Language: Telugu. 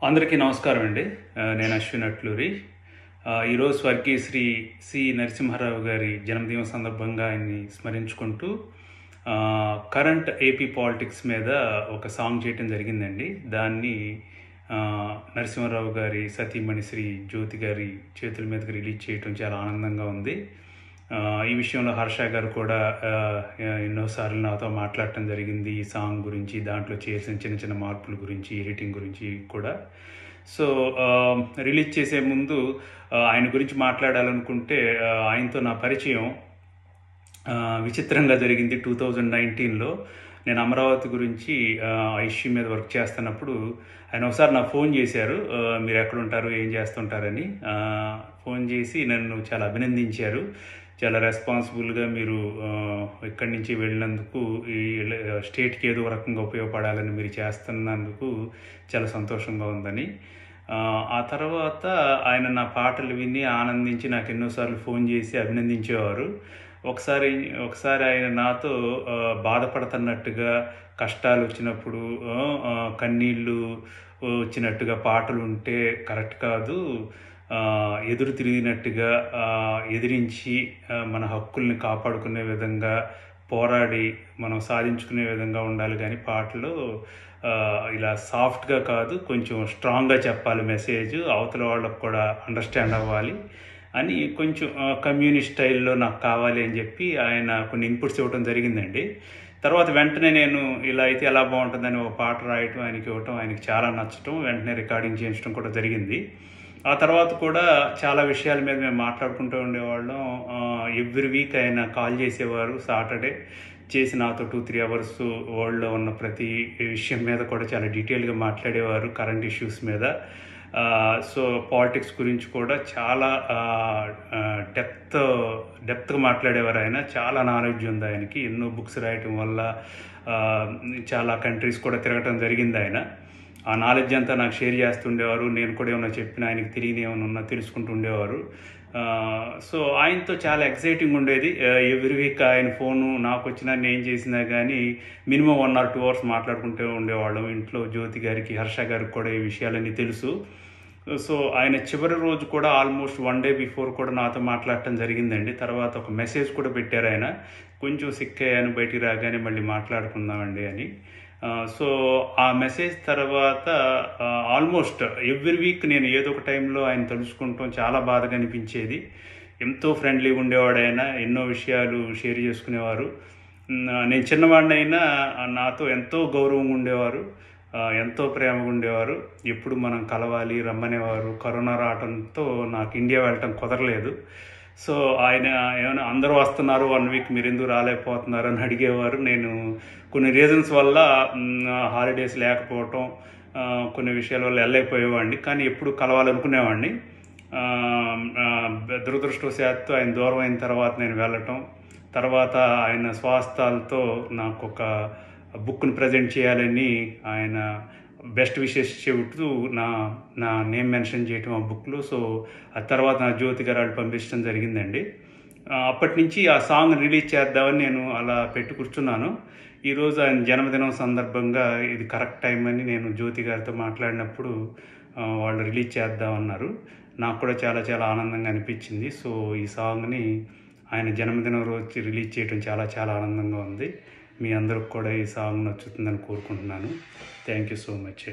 అందరికీ నమస్కారం అండి. నేను అశ్విన్ అట్లూరి. ఈరోజు స్వర్గీయ శ్రీ సి నరసింహారావు గారి జన్మదినం సందర్భంగా ఆయన్ని స్మరించుకుంటూ కరెంట్ ఏపీ పాలిటిక్స్ మీద ఒక సాంగ్ చేయటం జరిగిందండి. దాన్ని నరసింహారావు గారి సతీమణి శ్రీ జ్యోతి గారి చేతుల మీదకి రిలీజ్ చేయటం చాలా ఆనందంగా ఉంది. ఈ విషయంలో హర్ష గారు కూడా ఎన్నోసార్లు నాతో మాట్లాడటం జరిగింది ఈ సాంగ్ గురించి, దాంట్లో చేసిన చిన్న చిన్న మార్పుల గురించి, ఎడిటింగ్ గురించి కూడా. సో రిలీజ్ చేసే ముందు ఆయన గురించి మాట్లాడాలనుకుంటే ఆయనతో నా పరిచయం విచిత్రంగా జరిగింది. 2019లో నేను అమరావతి గురించి ఇష్యూ మీద వర్క్ చేస్తున్నప్పుడు ఆయన ఒకసారి నాకు ఫోన్ చేశారు. మీరు ఎక్కడుంటారు, ఏం చేస్తుంటారని ఫోన్ చేసి నన్ను చాలా అభినందించారు. చాలా రెస్పాన్సిబుల్గా మీరు ఇక్కడి నుంచి వెళ్ళినందుకు ఈ స్టేట్కి ఏదో రకంగా ఉపయోగపడాలని మీరు చేస్తున్నందుకు చాలా సంతోషంగా ఉందని. ఆ తర్వాత ఆయన నా పాటలు విని ఆనందించి నాకు ఎన్నోసార్లు ఫోన్ చేసి అభినందించేవారు. ఒకసారి ఆయన నాతో బాధపడుతున్నట్టుగా, కష్టాలు వచ్చినప్పుడు కన్నీళ్ళు వచ్చినట్టుగా పాటలు ఉంటే కరెక్ట్ కాదు, ఎదురు తిరిగినట్టుగా ఎదిరించి మన హక్కుల్ని కాపాడుకునే విధంగా పోరాడి మనం సాధించుకునే విధంగా ఉండాలి, కానీ పాటలు ఇలా సాఫ్ట్గా కాదు, కొంచెం స్ట్రాంగ్గా చెప్పాలి మెసేజ్, అవతల వాళ్ళకు కూడా అండర్స్టాండ్ అవ్వాలి అని కొంచెం కమ్యూనిస్ట్ స్టైల్లో నాకు కావాలి అని చెప్పి ఆయన కొన్ని ఇన్పుట్స్ ఇవ్వడం జరిగిందండి. తర్వాత వెంటనే నేను ఇలా అయితే ఎలా బాగుంటుందని ఒక పాట రాయటం, ఆయనకి ఇవ్వటం, ఆయనకి చాలా నచ్చటం, వెంటనే రికార్డింగ్ చేయించడం కూడా జరిగింది. ఆ తర్వాత కూడా చాలా విషయాల మీద మేము మాట్లాడుకుంటూ ఉండేవాళ్ళం. ఎవ్రీ వీక్ ఆయన కాల్ చేసేవారు. సాటర్డే చేసి నాతో 2-3 అవర్స్ వరల్డ్లో ఉన్న ప్రతి విషయం మీద కూడా చాలా డీటెయిల్గా మాట్లాడేవారు, కరెంట్ ఇష్యూస్ మీద. సో పాలిటిక్స్ గురించి కూడా చాలా డెప్త్గా మాట్లాడేవారు ఆయన. చాలా నాలెడ్జ్ ఉంది ఆయనకి. ఎన్నో బుక్స్ రాయటం వల్ల చాలా కంట్రీస్ కూడా తిరగటం జరిగింది ఆయన. ఆ నాలెడ్జ్ అంతా నాకు షేర్ చేస్తుండేవారు. నేను కూడా ఏమన్నా చెప్పినా ఆయనకి తెలియని ఏమైనా ఉన్నా తెలుసుకుంటూ ఉండేవారు. సో ఆయనతో చాలా ఎక్సైటింగ్ ఉండేది. ఎవ్రీ వీక్ ఆయన ఫోను నాకు వచ్చినా నేను చేసినా కానీ మినిమం 1 or 2 అవర్స్ మాట్లాడుకుంటూ ఉండేవాళ్ళం. ఇంట్లో జ్యోతి గారికి, హర్ష గారికి కూడా ఈ విషయాలన్నీ తెలుసు. సో ఆయన చివరి రోజు కూడా ఆల్మోస్ట్ 1 day బిఫోర్ కూడా నాతో మాట్లాడటం జరిగిందండి. తర్వాత ఒక మెసేజ్ కూడా పెట్టారు ఆయన, కొంచెం సిక్ అయ్యాను, బయటికి రాగానే మళ్ళీ మాట్లాడుకుందామండి అని. సో ఆ మెసేజ్ తర్వాత ఆల్మోస్ట్ ఎవ్రీ వీక్ నేను ఏదో ఒక టైంలో ఆయన తలుచుకుంటాం చాలా బాధగా అనిపించేది. ఎంతో ఫ్రెండ్లీగా ఉండేవాడు ఆయన, ఎన్నో విషయాలు షేర్ చేసుకునేవారు. నేను చిన్నవాడినైనా నాతో ఎంతో గౌరవంగా ఉండేవారు, ఎంతో ప్రేమగా ఉండేవారు. ఎప్పుడు మనం కలవాలి రమ్మనేవారు. కరోనా రావడంతో నాకు ఇండియా వెళ్ళటం కుదరలేదు. సో ఆయన ఏమైనా అందరూ వస్తున్నారు 1 week మీరు ఎందుకు రాలేకపోతున్నారు అని అడిగేవారు. నేను కొన్ని రీజన్స్ వల్ల హాలిడేస్ లేకపోవటం, కొన్ని విషయాల వల్ల వెళ్ళలేకపోయేవాడిని, కానీ ఎప్పుడు కలవాలనుకునేవాడిని. దురదృష్టవశాత్తు ఆయన దూరం అయిన తర్వాత నేను వెళ్ళటం, తర్వాత ఆయన స్వాస్థాలతో నాకు ఒక బుక్ని ప్రజెంట్ చేయాలని ఆయన బెస్ట్ విషెస్ చెబుతూ నా నేమ్ మెన్షన్ చేయటం ఆ బుక్లో. సో ఆ తర్వాత నా జ్యోతి గారు వాళ్ళు పంపించడం జరిగిందండి. అప్పటి నుంచి ఆ సాంగ్ రిలీజ్ చేద్దామని నేను అలా పెట్టి కూర్చున్నాను. ఈరోజు ఆయన జన్మదినం సందర్భంగా ఇది కరెక్ట్ టైం అని నేను జ్యోతి గారితో మాట్లాడినప్పుడు వాళ్ళు రిలీజ్ చేద్దామన్నారు. నాకు కూడా చాలా చాలా ఆనందంగా అనిపించింది. సో ఈ సాంగ్ని ఆయన జన్మదినం రోజు రిలీజ్ చేయడం చాలా చాలా ఆనందంగా ఉంది. మీ అందరికి కూడా ఈ సాంగ్ నచ్చుతుందని కోరుకుంటున్నాను. Thank you so much.